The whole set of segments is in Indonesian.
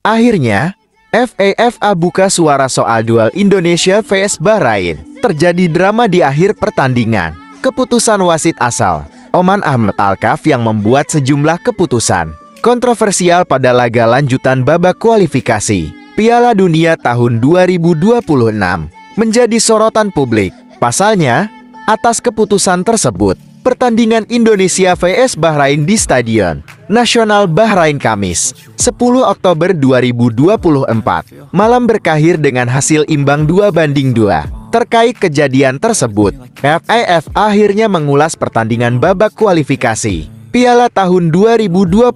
Akhirnya, FIFA buka suara soal duel Indonesia vs Bahrain. Terjadi drama di akhir pertandingan. Keputusan wasit asal Oman Ahmed Alkaf yang membuat sejumlah keputusan kontroversial pada laga lanjutan babak kualifikasi Piala Dunia tahun 2026 menjadi sorotan publik. Pasalnya, atas keputusan tersebut, pertandingan Indonesia vs Bahrain di Stadion Nasional Bahrain Kamis 10 Oktober 2024 malam berakhir dengan hasil imbang 2-2. Terkait kejadian tersebut, FIFA akhirnya mengulas pertandingan babak kualifikasi Piala tahun 2026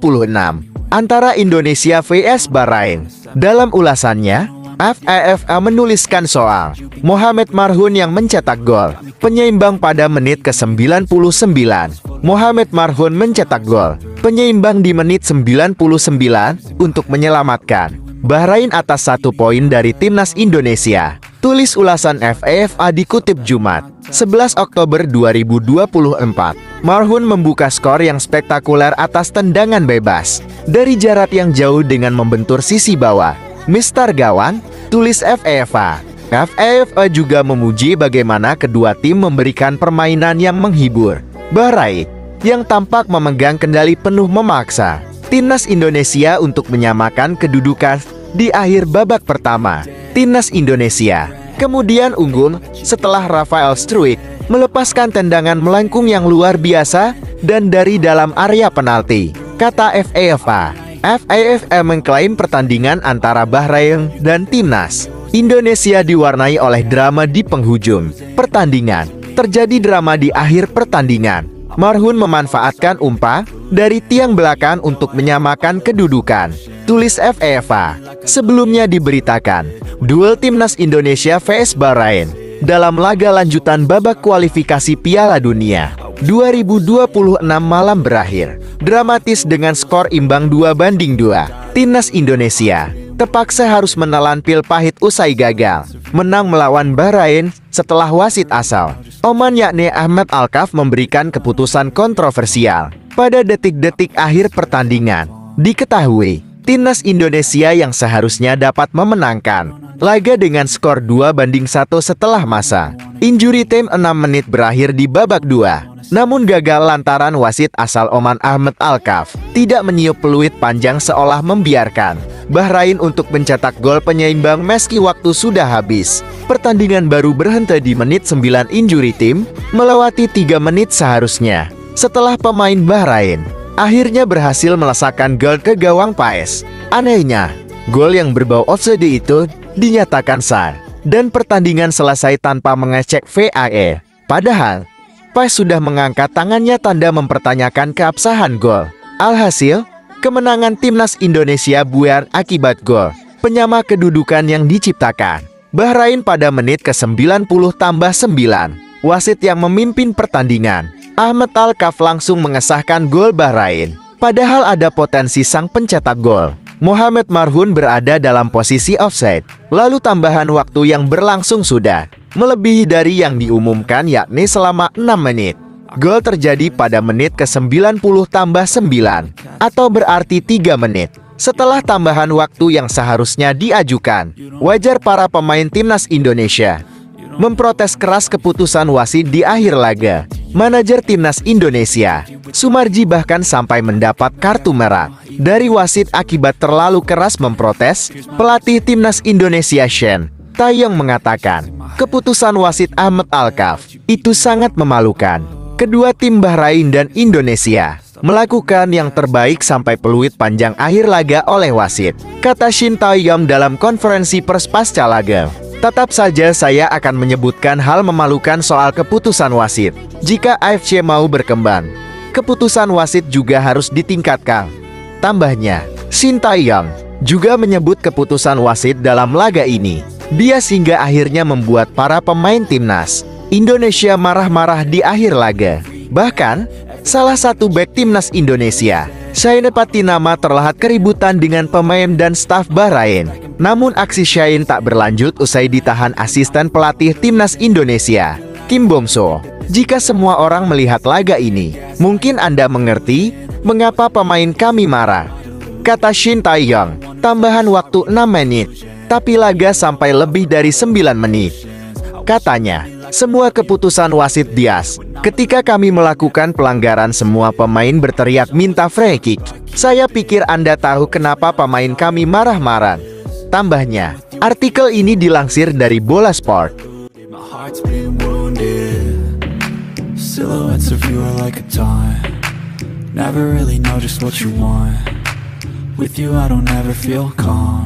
antara Indonesia vs Bahrain. Dalam ulasannya, FIFA menuliskan soal Mohamed Marhun yang mencetak gol penyeimbang pada menit ke-99. Mohamed Marhun mencetak gol penyeimbang di menit 99 untuk menyelamatkan Bahrain atas 1 poin dari timnas Indonesia. Tulis ulasan FIFA dikutip Jumat, 11 Oktober 2024. Marhun membuka skor yang spektakuler atas tendangan bebas dari jarak yang jauh dengan membentur sisi bawah. Mister Gawang, tulis FIFA. FIFA juga memuji bagaimana kedua tim memberikan permainan yang menghibur. Bahrain, yang tampak memegang kendali penuh memaksa timnas Indonesia untuk menyamakan kedudukan di akhir babak pertama. Timnas Indonesia kemudian unggul setelah Rafael Struijk melepaskan tendangan melengkung yang luar biasa dan dari dalam area penalti, kata FIFA. FIFA mengklaim pertandingan antara Bahrain dan timnas Indonesia diwarnai oleh drama di penghujung pertandingan. Terjadi drama di akhir pertandingan. Marhun memanfaatkan umpan dari tiang belakang untuk menyamakan kedudukan, tulis FIFA. Sebelumnya diberitakan, duel timnas Indonesia vs Bahrain dalam laga lanjutan babak kualifikasi Piala Dunia 2026 malam berakhir dramatis dengan skor imbang 2-2. Timnas Indonesia terpaksa harus menelan pil pahit usai gagal menang melawan Bahrain setelah wasit asal Oman yakni Ahmed Alkaf memberikan keputusan kontroversial pada detik-detik akhir pertandingan. Diketahui, timnas Indonesia yang seharusnya dapat memenangkan laga dengan skor 2-1 setelah masa injury time 6 menit berakhir di babak 2. Namun gagal lantaran wasit asal Oman Ahmed Alkaf tidak meniup peluit panjang seolah membiarkan Bahrain untuk mencetak gol penyeimbang meski waktu sudah habis. Pertandingan baru berhenti di menit 9 injury time, melewati 3 menit seharusnya. Setelah pemain Bahrain akhirnya berhasil melesakkan gol ke gawang Paes. Anehnya, gol yang berbau offside itu dinyatakan sah dan pertandingan selesai tanpa mengecek VAR. Padahal, Paes sudah mengangkat tangannya tanda mempertanyakan keabsahan gol. Alhasil, kemenangan timnas Indonesia buar akibat gol penyama kedudukan yang diciptakan Bahrain pada menit ke-90 tambah 9. Wasit yang memimpin pertandingan, Ahmed Alkaf langsung mengesahkan gol Bahrain. Padahal ada potensi sang pencetak gol, Mohamed Marhun, berada dalam posisi offside. Lalu tambahan waktu yang berlangsung sudah melebihi dari yang diumumkan yakni selama 6 menit. Gol terjadi pada menit ke-90 tambah 9, atau berarti 3 menit setelah tambahan waktu yang seharusnya diajukan. Wajar para pemain timnas Indonesia memprotes keras keputusan wasit di akhir laga. Manajer timnas Indonesia, Sumarji, bahkan sampai mendapat kartu merah dari wasit akibat terlalu keras memprotes pelatih timnas Indonesia Shin Tae-yong mengatakan, keputusan wasit Ahmed Alkaf itu sangat memalukan. Kedua tim Bahrain dan Indonesia melakukan yang terbaik sampai peluit panjang akhir laga oleh wasit, kata Shin Tae-yong dalam konferensi pers pasca laga. Tetap saja saya akan menyebutkan hal memalukan soal keputusan wasit. Jika AFC mau berkembang, keputusan wasit juga harus ditingkatkan, tambahnya. Shin Tae-yong juga menyebut keputusan wasit dalam laga ini bias hingga akhirnya membuat para pemain timnas Indonesia marah-marah di akhir laga. Bahkan, salah satu bek timnas Indonesia, Shane Patinama, terlihat keributan dengan pemain dan staf Bahrain. Namun aksi Shane tak berlanjut usai ditahan asisten pelatih timnas Indonesia, Kim Bom-so. Jika semua orang melihat laga ini, mungkin Anda mengerti mengapa pemain kami marah. Kata Shin Tae-yong, tambahan waktu 6 menit, tapi laga sampai lebih dari 9 menit. Katanya, semua keputusan wasit bias. Ketika kami melakukan pelanggaran, semua pemain berteriak minta free kick. Saya pikir Anda tahu kenapa pemain kami marah-marah. Tambahnya, artikel ini dilansir dari Bola Sport. Never really know just what you want. With you I don't ever feel calm.